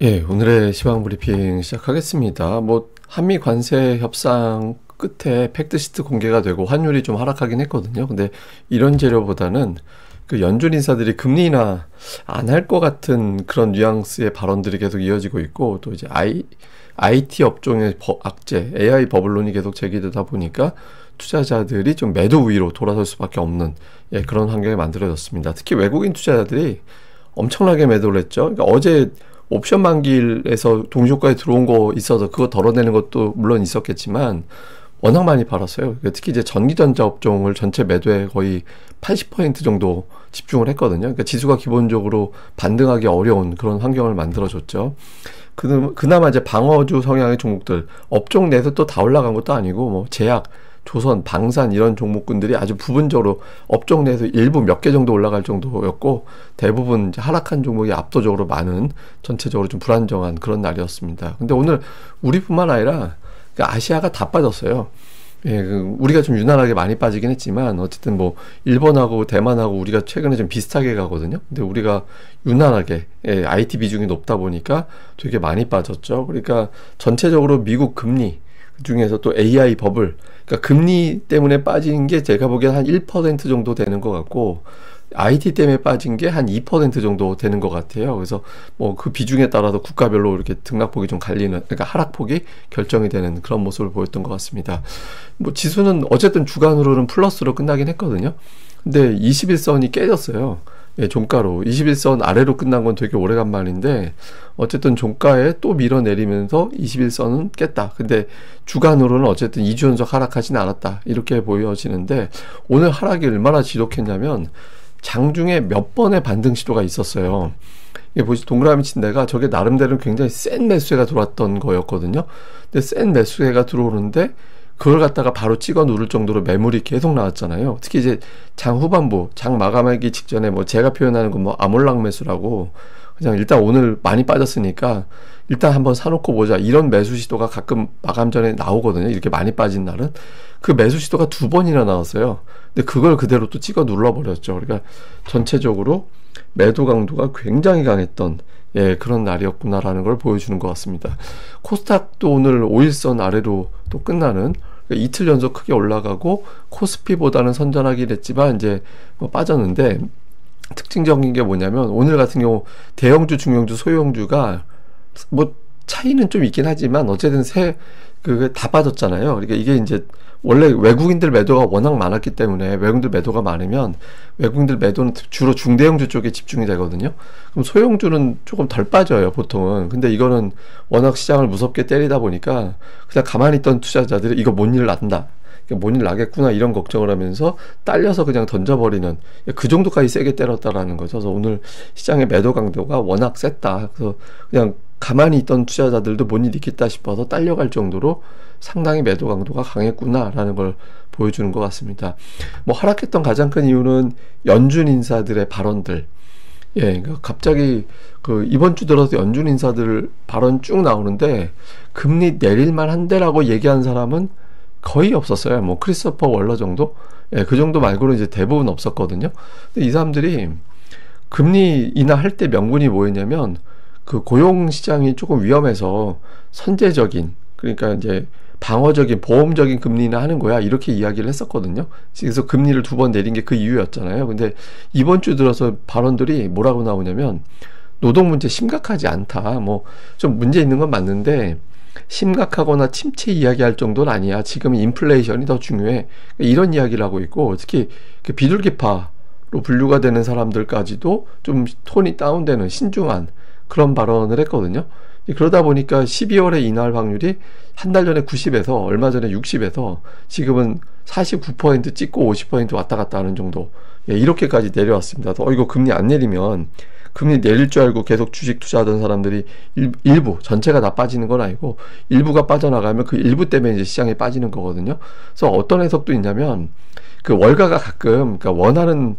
예, 오늘의 시황 브리핑 시작하겠습니다. 한미 관세 협상 끝에 팩트시트 공개가 되고 환율이 좀 하락하긴 했거든요. 근데 이런 재료보다는 그 연준 인사들이 금리 인하 안 할 것 같은 그런 뉘앙스의 발언들이 계속 이어지고 있고, 또 이제 IT 업종의 악재, AI 버블론이 계속 제기되다 보니까 투자자들이 좀 매도 우위로 돌아설 수밖에 없는 그런 환경이 만들어졌습니다. 특히 외국인 투자자들이 엄청나게 매도를 했죠. 그러니까 어제 옵션 만기일에서 동시효과에 들어온 거 있어서 그거 덜어내는 것도 물론 있었겠지만 워낙 많이 팔았어요. 그러니까 특히 이제 전기전자 업종을 전체 매도에 거의 80% 정도 집중을 했거든요. 그러니까 지수가 기본적으로 반등하기 어려운 그런 환경을 만들어줬죠. 그나마 이제 방어주 성향의 종목들, 업종 내에서 또 다 올라간 것도 아니고 제약, 조선, 방산 이런 종목군들이 아주 부분적으로 업종 내에서 일부 몇 개 정도 올라갈 정도였고, 대부분 이제 하락한 종목이 압도적으로 많은, 전체적으로 좀 불안정한 그런 날이었습니다. 근데 오늘 우리뿐만 아니라 아시아가 다 빠졌어요. 우리가 좀 유난하게 많이 빠지긴 했지만 어쨌든 일본하고 대만하고 우리가 최근에 좀 비슷하게 가거든요. 근데 우리가 유난하게 IT 비중이 높다 보니까 되게 많이 빠졌죠. 그러니까 전체적으로 미국 금리, 그중에서 또 AI 버블, 그러니까 금리 때문에 빠진 게 제가 보기엔 한 1% 정도 되는 것 같고, IT 때문에 빠진 게 한 2% 정도 되는 것 같아요. 그래서 그 비중에 따라서 국가별로 이렇게 등락폭이 좀 갈리는, 그러니까 하락폭이 결정이 되는 그런 모습을 보였던 것 같습니다. 지수는 어쨌든 주간으로는 플러스로 끝나긴 했거든요. 근데 21선이 깨졌어요. 종가로 21선 아래로 끝난 건 되게 오래간만인데 어쨌든 종가에 또 밀어내리면서 21선은 깼다. 근데 주간으로는 어쨌든 2주 연속 하락하진 않았다, 이렇게 보여지는데, 오늘 하락이 얼마나 지독했냐면 장중에 몇 번의 반등 시도가 있었어요. 이게 동그라미 친 데가 저게 나름대로 굉장히 센 매수세가 들어왔던 거였거든요. 근데 센 매수세가 들어오는데 그걸 갖다가 바로 찍어 누를 정도로 매물이 계속 나왔잖아요. 특히 이제 장 후반부, 장 마감하기 직전에 제가 표현하는 건 아몰락 매수라고, 그냥 일단 오늘 많이 빠졌으니까 일단 한번 사놓고 보자, 이런 매수 시도가 가끔 마감 전에 나오거든요. 이렇게 많이 빠진 날은. 그 매수 시도가 2번이나 나왔어요. 근데 그걸 그대로 또 찍어 눌러버렸죠. 그러니까 전체적으로 매도 강도가 굉장히 강했던 그런 날이었구나라는 걸 보여주는 것 같습니다. 코스닥도 오늘 5일선 아래로 또 끝나는, 그러니까 이틀 연속 크게 올라가고 코스피보다는 선전하긴 했지만 이제 빠졌는데, 특징적인 게 뭐냐면 오늘 같은 경우 대형주, 중형주, 소형주가 차이는 좀 있긴 하지만 어쨌든 그게 다 빠졌잖아요. 그러니까 이게 이제 원래 외국인들 매도가 워낙 많았기 때문에, 외국인들 매도가 많으면 외국인들 매도는 주로 중대형주 쪽에 집중이 되거든요. 그럼 소형주는 조금 덜 빠져요, 보통은. 근데 이거는 워낙 시장을 무섭게 때리다 보니까 그냥 가만히 있던 투자자들이 이거 뭔 일 난다, 뭔 일 나겠구나, 이런 걱정을 하면서 딸려서 그냥 던져버리는, 그 정도까지 세게 때렸다라는 거죠. 그래서 오늘 시장의 매도 강도가 워낙 셌다. 그래서 그냥 가만히 있던 투자자들도 뭔 일 있겠다 싶어서 딸려갈 정도로 상당히 매도 강도가 강했구나라는 걸 보여주는 것 같습니다. 하락했던 가장 큰 이유는 연준 인사들의 발언들. 그러니까 갑자기 이번 주 들어서 연준 인사들 발언 쭉 나오는데 금리 내릴만 한데라고 얘기한 사람은 거의 없었어요. 크리스토퍼 월러 정도? 그 정도 말고는 이제 대부분 없었거든요. 근데 이 사람들이 금리 인하할 때 명분이 뭐였냐면, 고용 시장이 조금 위험해서 선제적인, 그러니까 이제 방어적인, 보험적인 금리 인하 하는 거야, 이렇게 이야기를 했었거든요. 그래서 금리를 2번 내린 게 그 이유였잖아요. 근데 이번 주 들어서 발언들이 뭐라고 나오냐면, 노동 문제 심각하지 않다. 좀 문제 있는 건 맞는데 심각하거나 침체 이야기할 정도는 아니야. 지금 인플레이션이 더 중요해. 이런 이야기를 하고 있고, 특히 비둘기파로 분류가 되는 사람들까지도 좀 톤이 다운되는 신중한 그런 발언을 했거든요. 그러다 보니까 12월에 인하할 확률이 한 달 전에 90에서 얼마 전에 60에서 지금은 49% 찍고 50% 왔다 갔다 하는 정도, 이렇게까지 내려왔습니다. 이거 금리 안 내리면, 금리 내릴 줄 알고 계속 주식 투자하던 사람들이 일부, 전체가 다 빠지는 건 아니고 일부가 빠져나가면 그 일부 때문에 이제 시장이 빠지는 거거든요. 그래서 어떤 해석도 있냐면, 월가가 가끔, 그러니까 원하는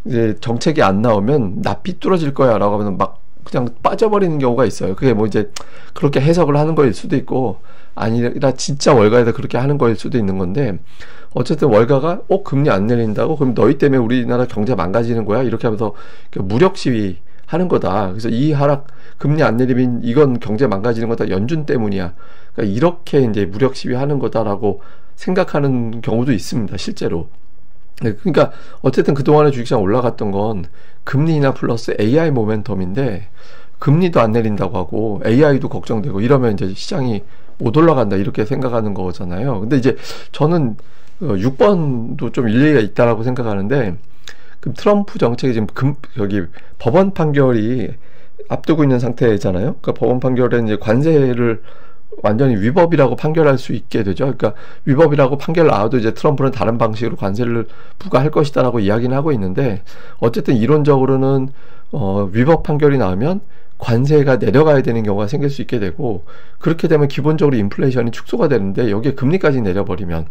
이제 정책이 안 나오면 나 삐뚤어질 거야 라고 하면 그냥 빠져버리는 경우가 있어요. 그게 이제 그렇게 해석을 하는 거일 수도 있고, 아니라 진짜 월가에서 그렇게 하는 거일 수도 있는 건데, 어쨌든 월가가 금리 안 내린다고? 그럼 너희 때문에 우리나라 경제 망가지는 거야? 이렇게 하면서 무력 시위 하는 거다. 그래서 이 하락 금리 안 내리면 이건 경제 망가지는 거다. 연준 때문이야. 그러니까 이렇게 이제 무력 시위하는 거다라고 생각하는 경우도 있습니다. 실제로. 그러니까 어쨌든 그동안에 주식시장 올라갔던 건 금리 인하 플러스 AI 모멘텀인데 금리도 안 내린다고 하고 AI도 걱정되고 이러면 이제 시장이 못 올라간다 이렇게 생각하는 거잖아요. 근데 이제 저는 6번도 좀 일리가 있다라고 생각하는데 그 트럼프 정책이 지금 여기 법원 판결이 앞두고 있는 상태잖아요. 그러니까 법원 판결에 이제 관세를 완전히 위법이라고 판결할 수 있게 되죠. 그러니까 위법이라고 판결 나와도 이제 트럼프는 다른 방식으로 관세를 부과할 것이다라고 이야기는 하고 있는데 어쨌든 이론적으로는 위법 판결이 나오면 관세가 내려가야 되는 경우가 생길 수 있게 되고 그렇게 되면 기본적으로 인플레이션이 축소가 되는데 여기에 금리까지 내려버리면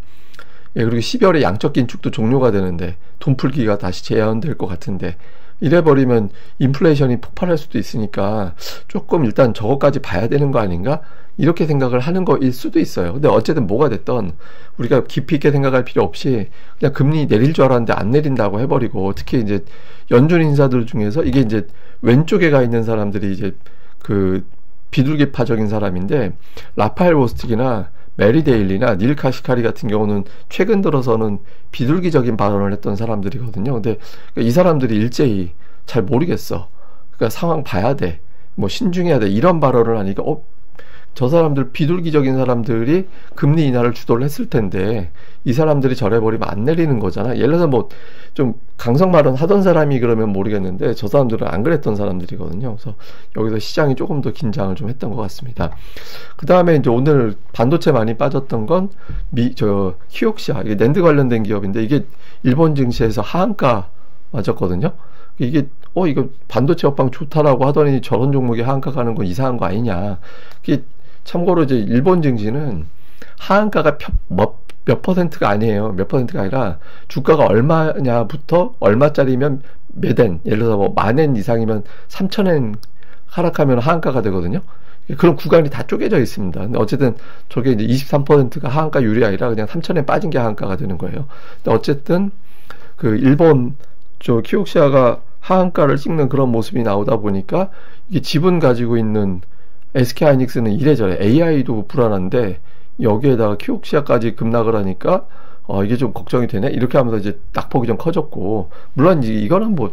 그리고 12월에 양적 긴축도 종료가 되는데 돈 풀기가 다시 재현될 것 같은데 이래버리면 인플레이션이 폭발할 수도 있으니까 조금 일단 저것까지 봐야 되는 거 아닌가? 이렇게 생각을 하는 거일 수도 있어요. 근데 어쨌든 뭐가 됐던 우리가 깊이 있게 생각할 필요 없이 그냥 금리 내릴 줄 알았는데 안 내린다고 해버리고 특히 이제 연준 인사들 중에서 이게 이제 왼쪽에 가 있는 사람들이 이제 그 비둘기파적인 사람인데 라파엘 워스틱이나 메리 데일리나 닐 카시카리 같은 경우는 최근 들어서는 비둘기적인 발언을 했던 사람들이거든요. 근데 이 사람들이 일제히 잘 모르겠어. 그러니까 상황 봐야 돼. 뭐 신중해야 돼. 이런 발언을 하니까 저 사람들 비둘기적인 사람들이 금리 인하를 주도를 했을 텐데 이 사람들이 저래버리면 안 내리는 거잖아. 예를 들어서 뭐 좀 강성 발언 하던 사람이 그러면 모르겠는데 저 사람들은 안 그랬던 사람들이거든요. 그래서 여기서 시장이 조금 더 긴장을 좀 했던 것 같습니다. 그 다음에 이제 오늘 반도체 많이 빠졌던 건 키옥시아 이게 낸드 관련된 기업인데 이게 일본 증시에서 하한가 맞았거든요. 이게 이거 반도체 업황 좋다라고 하더니 저런 종목이 하한가 가는 건 이상한 거 아니냐. 이게 참고로 이제 일본 증시는 하한가가 몇 퍼센트가 아니에요. 몇 퍼센트가 아니라 주가가 얼마냐부터 얼마짜리면 몇 엔, 예를 들어서 뭐 10,000엔 이상이면 3,000엔 하락하면 하한가가 되거든요. 그런 구간이 다 쪼개져 있습니다. 근데 어쨌든 저게 이제 23%가 하한가율이 아니라 그냥 3,000엔 빠진 게 하한가가 되는 거예요. 근데 어쨌든 그 일본 키옥시아가 하한가를 찍는 그런 모습이 나오다 보니까 이게 지분 가지고 있는 SK하이닉스는 이래저래 AI도 불안한데 여기에다가 키옥시아까지 급락을 하니까 이게 좀 걱정이 되네 이렇게 하면서 이제 낙폭이 좀 커졌고 물론 이거는 뭐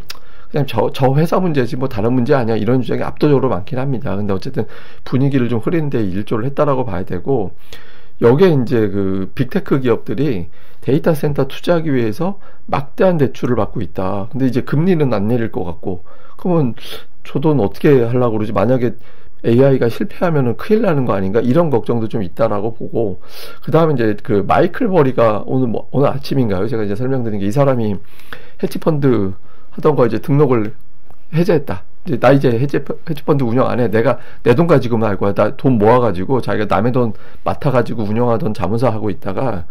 그냥 저 회사 문제지 뭐 다른 문제 아니야 이런 주장이 압도적으로 많긴 합니다. 근데 어쨌든 분위기를 좀 흐리는데 일조를 했다라고 봐야 되고 여기에 이제 그 빅테크 기업들이 데이터 센터 투자하기 위해서 막대한 대출을 받고 있다. 근데 이제 금리는 안 내릴 것 같고 그러면 저 돈 어떻게 하려고 그러지? 만약에 AI가 실패하면은 큰일 나는 거 아닌가? 이런 걱정도 좀 있다라고 보고, 그 다음에 이제 그 마이클 버리가 오늘 아침인가요? 제가 이제 설명드린 게 이 사람이 헤지펀드 하던 거 이제 등록을 해제했다. 나 이제 헤지펀드 운영 안 해. 내가 내 돈 가지고만 할 거야. 나 돈 모아가지고 자기가 남의 돈 맡아가지고 운영하던 자문사 하고 있다가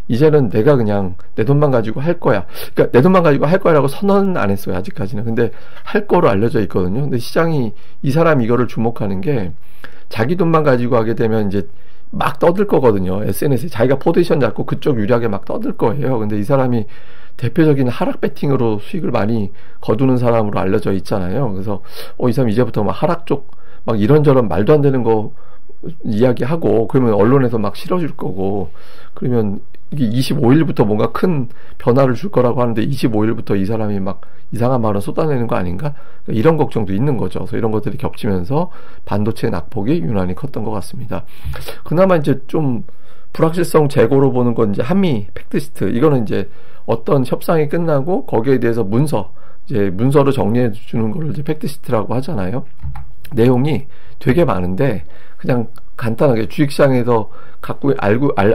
이제는 내가 그냥 내 돈만 가지고 할 거야. 그러니까 내 돈만 가지고 할 거야라고 선언은 안 했어요. 아직까지는. 근데 할 거로 알려져 있거든요. 근데 시장이 이 사람 이거를 주목하는 게 자기 돈만 가지고 하게 되면 이제 막 떠들 거거든요. SNS에 자기가 포지션 잡고 그쪽 유리하게 막 떠들 거예요. 근데 이 사람이 대표적인 하락 배팅으로 수익을 많이 거두는 사람으로 알려져 있잖아요. 그래서 이 사람 이제부터 막 하락 쪽 막 이런저런 말도 안 되는 거 이야기하고 그러면 언론에서 막 실어줄 거고 그러면 이게 25일부터 뭔가 큰 변화를 줄 거라고 하는데 25일부터 이 사람이 막 이상한 말을 쏟아내는 거 아닌가? 그러니까 이런 걱정도 있는 거죠. 그래서 이런 것들이 겹치면서 반도체 낙폭이 유난히 컸던 것 같습니다. 그나마 이제 좀 불확실성 제고로 보는 건 이제 한미 팩트시트 이거는 이제 어떤 협상이 끝나고 거기에 대해서 문서를 정리해 주는 거를 이제 팩트시트라고 하잖아요. 내용이 되게 많은데 그냥 간단하게 주식시장에서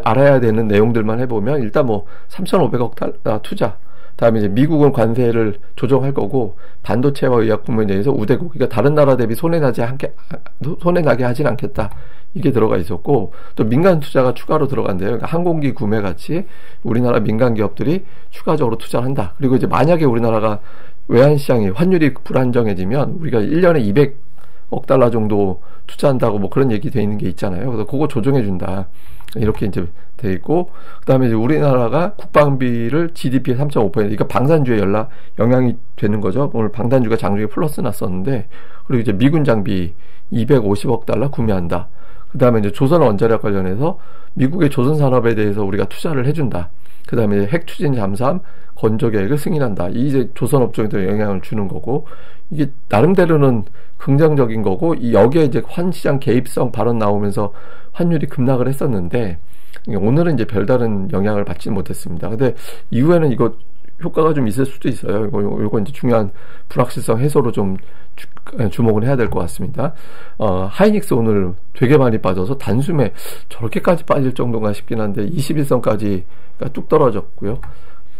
알아야 되는 내용들만 해보면 일단 뭐 3,500억 달러 투자, 다음에 이제 미국은 관세를 조정할 거고 반도체와 의약품에 대해서 우대국, 그러니까 다른 나라 대비 손해나게 하진 않겠다. 이게 들어가 있었고 또 민간 투자가 추가로 들어간대요. 그러니까 항공기 구매 같이 우리나라 민간 기업들이 추가적으로 투자를 한다. 그리고 이제 만약에 우리나라가 외환시장이 환율이 불안정해지면 우리가 1년에 억 달러 정도 투자한다고 뭐 그런 얘기 돼 있는 게 있잖아요. 그래서 그거 조정해 준다. 이렇게 이제 돼 있고, 그다음에 이제 우리나라가 국방비를 GDP의 3.5%, 그러니까 방산주에 영향이 되는 거죠. 오늘 방산주가 장중에 플러스 났었는데, 그리고 이제 미군 장비 250억 달러 구매한다. 그다음에 이제 조선 원자력 관련해서 미국의 조선 산업에 대해서 우리가 투자를 해준다. 그다음에 핵 추진 잠수함 건조 계획을 승인한다. 이 이제 조선 업종에도 영향을 주는 거고, 이게 나름대로는 긍정적인 거고, 여기에 이제 환시장 개입성 발언 나오면서 환율이 급락을 했었는데, 오늘은 이제 별다른 영향을 받지 못했습니다. 근데 이후에는 이거 효과가 좀 있을 수도 있어요. 이거 이제 중요한 불확실성 해소로 좀 주목을 해야 될 것 같습니다. 하이닉스 오늘 되게 많이 빠져서 단숨에 저렇게까지 빠질 정도가 싶긴 한데 21선까지 뚝 떨어졌고요.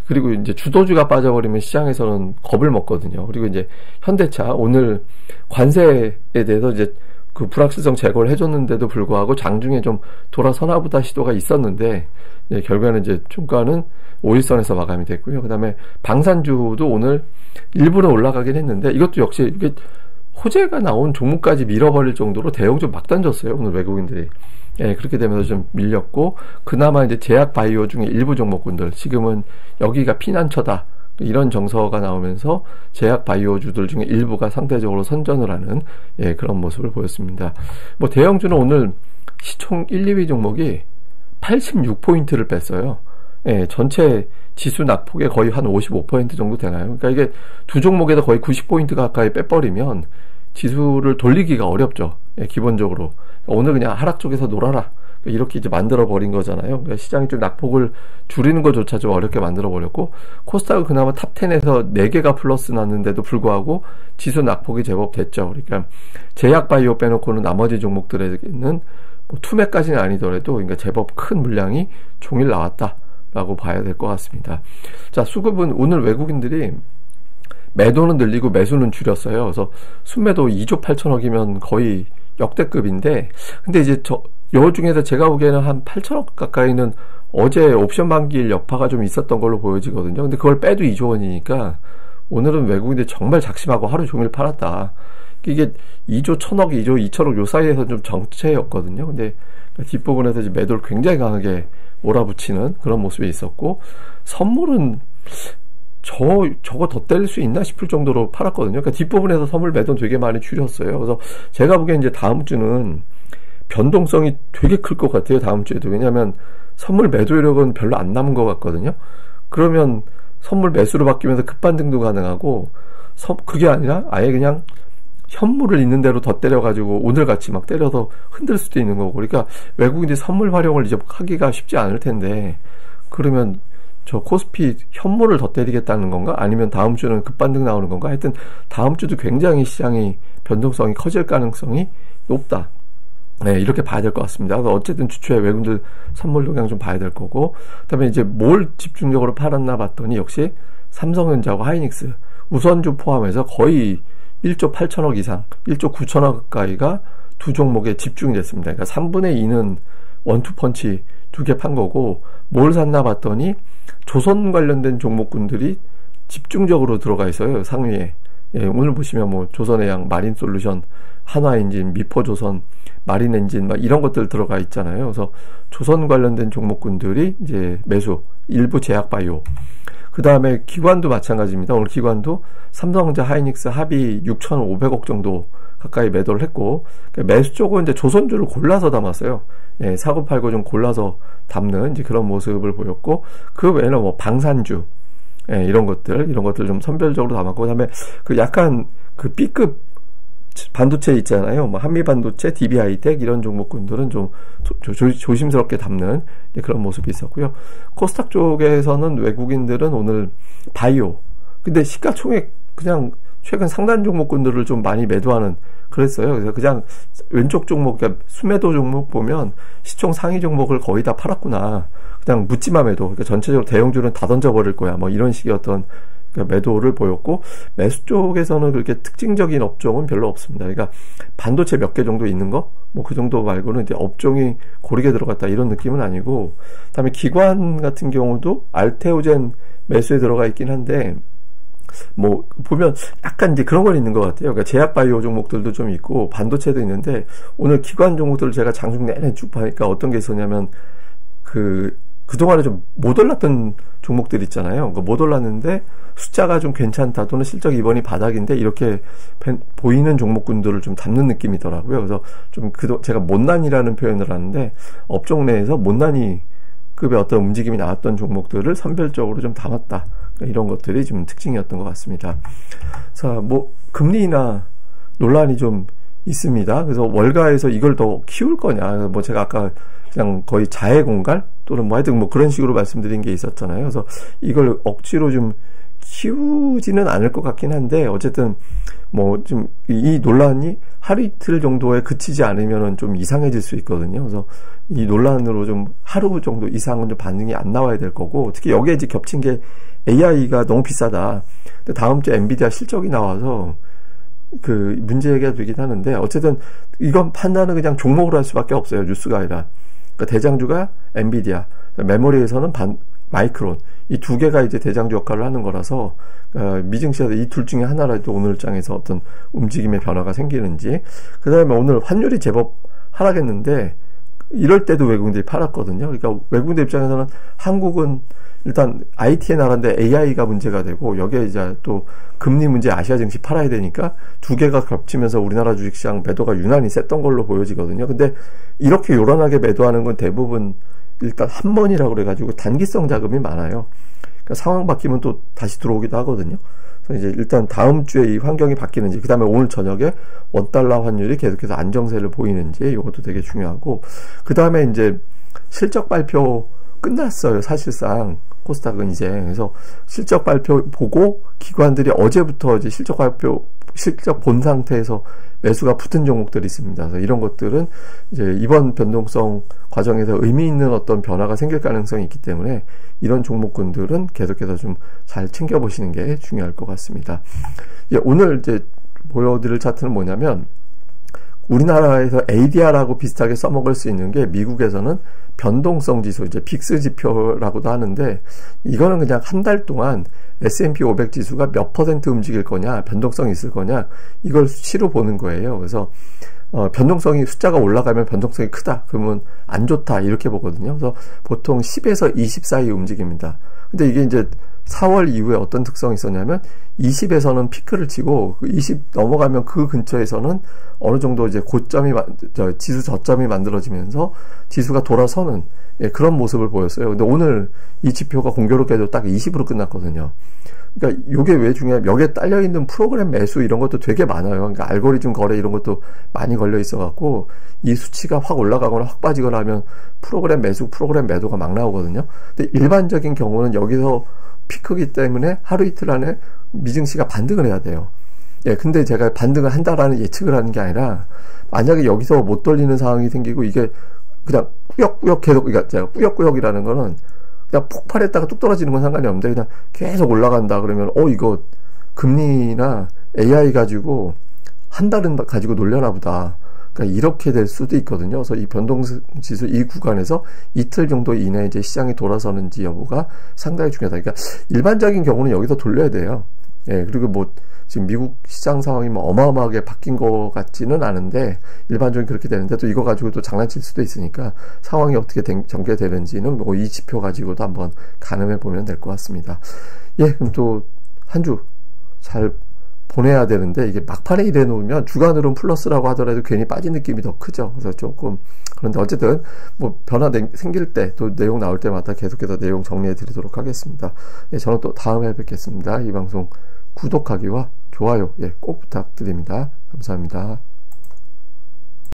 그리고 이제 주도주가 빠져버리면 시장에서는 겁을 먹거든요. 그리고 이제 현대차 오늘 관세에 대해서 이제 그 불확실성 제거를 해줬는데도 불구하고 장중에 좀 돌아서나 보다 시도가 있었는데, 결과는 이제 종가는 5일선에서 마감이 됐고요. 그 다음에 방산주도 오늘 일부러 올라가긴 했는데, 이것도 역시 이게 호재가 나온 종목까지 밀어버릴 정도로 대형주 막 던졌어요, 오늘 외국인들이. 그렇게 되면서 좀 밀렸고, 그나마 이제 제약 바이오 중에 일부 종목군들, 지금은 여기가 피난처다, 이런 정서가 나오면서 제약 바이오주들 중에 일부가 상대적으로 선전을 하는 그런 모습을 보였습니다. 뭐 대형주는 오늘 시총 1, 2위 종목이 86포인트를 뺐어요. 전체 지수 낙폭의 거의 한 55% 정도 되나요? 그러니까 이게 두 종목에서 거의 90포인트 가까이 빼버리면 지수를 돌리기가 어렵죠. 기본적으로. 오늘 그냥 하락 쪽에서 놀아라, 이렇게 이제 만들어버린 거잖아요. 그러니까 시장이 좀 낙폭을 줄이는 것조차 좀 어렵게 만들어버렸고, 코스닥은 그나마 탑10에서 4개가 플러스 났는데도 불구하고 지수 낙폭이 제법 됐죠. 그러니까 제약 바이오 빼놓고는 나머지 종목들에게는 뭐 투매까지는 아니더라도 그러니까 제법 큰 물량이 종일 나왔다라고 봐야 될 것 같습니다. 자, 수급은 오늘 외국인들이 매도는 늘리고 매수는 줄였어요. 그래서 순매도 2조 8천억이면 거의 역대급인데, 근데 이제 요 중에서 제가 보기에는 한 8천억 가까이는 어제 옵션 만기일 여파가 좀 있었던 걸로 보여지거든요. 근데 그걸 빼도 2조 원이니까 오늘은 외국인들이 정말 작심하고 하루 종일 팔았다. 이게 2조 1000억, 2조 2천억 요 사이에서 좀 정체였거든요. 근데 뒷부분에서 이제 매도를 굉장히 강하게 몰아붙이는 그런 모습이 있었고, 선물은 저거 더 때릴 수 있나 싶을 정도로 팔았거든요. 그러니까 뒷부분에서 선물 매도는 되게 많이 줄였어요. 그래서 제가 보기엔 이제 다음 주는 변동성이 되게 클 것 같아요, 다음 주에도. 왜냐하면 선물 매도력은 별로 안 남은 것 같거든요. 그러면 선물 매수로 바뀌면서 급반등도 가능하고, 그게 아니라 아예 그냥 현물을 있는 대로 더 때려가지고 오늘같이 막 때려서 흔들 수도 있는 거고. 그러니까 외국인들이 선물 활용을 이제 하기가 쉽지 않을 텐데, 그러면 저 코스피 현물을 더 때리겠다는 건가? 아니면 다음 주는 급반등 나오는 건가? 하여튼 다음 주도 굉장히 시장이 변동성이 커질 가능성이 높다. 이렇게 봐야 될 것 같습니다. 그래서 어쨌든 주초에 외국인들 선물 동향 좀 봐야 될 거고, 그다음에 이제 뭘 집중적으로 팔았나 봤더니 역시 삼성전자하고 하이닉스, 우선주 포함해서 거의 1조 8천억 이상, 1조 9천억 가까이가 두 종목에 집중이 됐습니다. 그러니까 3분의 2는 원투펀치 두 개 판 거고, 뭘 샀나 봤더니 조선 관련된 종목군들이 집중적으로 들어가 있어요, 상위에. 오늘 보시면 뭐 조선해양, 마린솔루션, 한화엔진, 미포조선, 마린엔진 막 이런 것들 들어가 있잖아요. 그래서 조선 관련된 종목군들이 이제 매수, 일부 제약바이오. 그 다음에 기관도 마찬가지입니다. 오늘 기관도 삼성전자, 하이닉스 합이 6,500억 정도 가까이 매도를 했고, 매수 쪽은 이제 조선주를 골라서 담았어요. 사고 팔고 좀 골라서 담는 이제 그런 모습을 보였고, 그 외에는 뭐 방산주, 이런 것들 좀 선별적으로 담았고, 그다음에 그 약간 그 B급 반도체 있잖아요. 뭐 한미반도체, DB하이텍 이런 종목군들은 좀 조심스럽게 담는 그런 모습이 있었고요. 코스닥 쪽에서는 외국인들은 오늘 바이오, 근데 시가총액 그냥 최근 상단 종목군들을 좀 많이 매도하는 그랬어요. 그래서 그냥 왼쪽 종목, 그러니까 수매도 종목 보면 시총 상위 종목을 거의 다 팔았구나. 그냥 묻지마 매도. 그러니까 전체적으로 대형주는 다 던져버릴 거야. 뭐 이런 식의 어떤 매도를 보였고, 매수 쪽에서는 그렇게 특징적인 업종은 별로 없습니다. 그러니까 반도체 몇 개 정도 있는 거, 뭐 그 정도 말고는 이제 업종이 고르게 들어갔다 이런 느낌은 아니고, 그다음에 기관 같은 경우도 알테오젠 매수에 들어가 있긴 한데, 뭐 보면 약간 이제 그런 건 있는 것 같아요. 그러니까 제약 바이오 종목들도 좀 있고 반도체도 있는데 오늘 기관 종목들을 제가 장중 내내 쭉 보니까 어떤 게 있었냐면 그동안에 좀 못 올랐던 종목들 있잖아요. 못 올랐는데 숫자가 좀 괜찮다 또는 실적 이번이 바닥인데 이렇게 보이는 종목군들을 좀 담는 느낌이더라고요. 그래서 좀 제가 못난이라는 표현을 하는데 업종 내에서 못난이 급의 어떤 움직임이 나왔던 종목들을 선별적으로 좀 담았다. 이런 것들이 좀 특징이었던 것 같습니다. 자, 뭐 금리나 논란이 좀 있습니다. 그래서 월가에서 이걸 더 키울 거냐, 뭐 제가 아까 그냥 거의 자해 공갈 또는 뭐 하여튼 뭐 그런 식으로 말씀드린 게 있었잖아요. 그래서 이걸 억지로 좀 키우지는 않을 것 같긴 한데 어쨌든 뭐 좀 이 논란이 하루 이틀 정도에 그치지 않으면은 좀 이상해질 수 있거든요. 그래서 이 논란으로 좀 하루 정도 이상은 좀 반응이 안 나와야 될 거고, 특히 여기에 이제 겹친 게 AI가 너무 비싸다. 근데 다음 주에 엔비디아 실적이 나와서 문제가 되긴 하는데 어쨌든 이건 판단은 그냥 종목으로 할 수밖에 없어요. 뉴스가 아니라. 그러니까 대장주가 엔비디아, 메모리에서는 마이크론, 이 두 개가 이제 대장주 역할을 하는 거라서 미증시에서 이 둘 중에 하나라도 오늘 장에서 어떤 움직임의 변화가 생기는지. 그 다음에 오늘 환율이 제법 하락했는데 이럴 때도 외국인들이 팔았거든요. 그러니까 외국인들 입장에서는 한국은 일단 IT의 나라인데 AI가 문제가 되고 여기에 이제 또 금리 문제 아시아 증시 팔아야 되니까 두 개가 겹치면서 우리나라 주식시장 매도가 유난히 셌던 걸로 보여지거든요. 근데 이렇게 요란하게 매도하는 건 대부분 일단 한 번이라고 그래가지고 단기성 자금이 많아요. 그러니까 상황 바뀌면 또 다시 들어오기도 하거든요. 그래서 이제 일단 다음 주에 이 환경이 바뀌는지, 그 다음에 오늘 저녁에 원달러 환율이 계속해서 안정세를 보이는지 이것도 되게 중요하고, 그 다음에 이제 실적 발표 끝났어요. 사실상 코스닥은 이제. 그래서 실적 발표 보고 기관들이 어제부터 이제 실적 본 상태에서 매수가 붙은 종목들이 있습니다. 그래서 이런 것들은 이제 이번 변동성 과정에서 의미 있는 어떤 변화가 생길 가능성이 있기 때문에 이런 종목군들은 계속해서 좀 잘 챙겨보시는 게 중요할 것 같습니다. 오늘 이제 보여드릴 차트는 뭐냐면, 우리나라에서 ADR하고 비슷하게 써먹을 수 있는 게 미국에서는 변동성 지수, 이제 빅스 지표라고도 하는데, 이거는 그냥 한 달 동안 S&P 500 지수가 몇 % 움직일 거냐, 변동성이 있을 거냐, 이걸 수치로 보는 거예요. 그래서 변동성이, 숫자가 올라가면 변동성이 크다, 그러면 안 좋다, 이렇게 보거든요. 그래서 보통 10에서 20 사이 움직입니다. 근데 이게 이제 4월 이후에 어떤 특성이 있었냐면 20에서는 피크를 치고 20 넘어가면 그 근처에서는 어느 정도 이제 지수 저점이 만들어지면서 지수가 돌아서는 그런 모습을 보였어요. 근데 오늘 이 지표가 공교롭게도 딱 20으로 끝났거든요. 그러니까 이게 왜 중요하냐면 여기에 딸려있는 프로그램 매수 이런 것도 되게 많아요. 그러니까 알고리즘 거래 이런 것도 많이 걸려 있어갖고 이 수치가 확 올라가거나 확 빠지거나 하면 프로그램 매수, 프로그램 매도가 막 나오거든요. 근데 일반적인 경우는 여기서 피크기 때문에 하루 이틀 안에 미증시가 반등을 해야 돼요. 근데 제가 반등을 한다라는 예측을 하는 게 아니라, 만약에 여기서 못 돌리는 상황이 생기고 이게 그냥 꾸역꾸역 계속, 그러니까 제가 꾸역꾸역이라는 거는 그냥 폭발했다가 뚝 떨어지는 건 상관이 없는데 그냥 계속 올라간다 그러면 이거 금리나 AI 가지고 한 달은 가지고 놀려나 보다. 그러니까 이렇게 될 수도 있거든요. 그래서 이 변동지수 이 구간에서 이틀 정도 이내에 이제 시장이 돌아서는지 여부가 상당히 중요하다. 그러니까 일반적인 경우는 여기서 돌려야 돼요. 그리고 뭐 지금 미국 시장 상황이 뭐 어마어마하게 바뀐 것 같지는 않은데 일반적으로 그렇게 되는데, 또 이거 가지고 또 장난칠 수도 있으니까 상황이 어떻게 전개되는지는 뭐 이 지표 가지고도 한번 가늠해 보면 될 것 같습니다. 그럼 또 한 주 잘 보내야 되는데, 이게 막판에 이래 놓으면 주간으로는 플러스라고 하더라도 괜히 빠진 느낌이 더 크죠. 그래서 조금, 그런데 어쨌든 뭐 변화 생길 때 또 내용 나올 때마다 계속해서 내용 정리해 드리도록 하겠습니다. 저는 또 다음에 뵙겠습니다. 이 방송 구독하기와 좋아요 꼭 부탁드립니다. 감사합니다.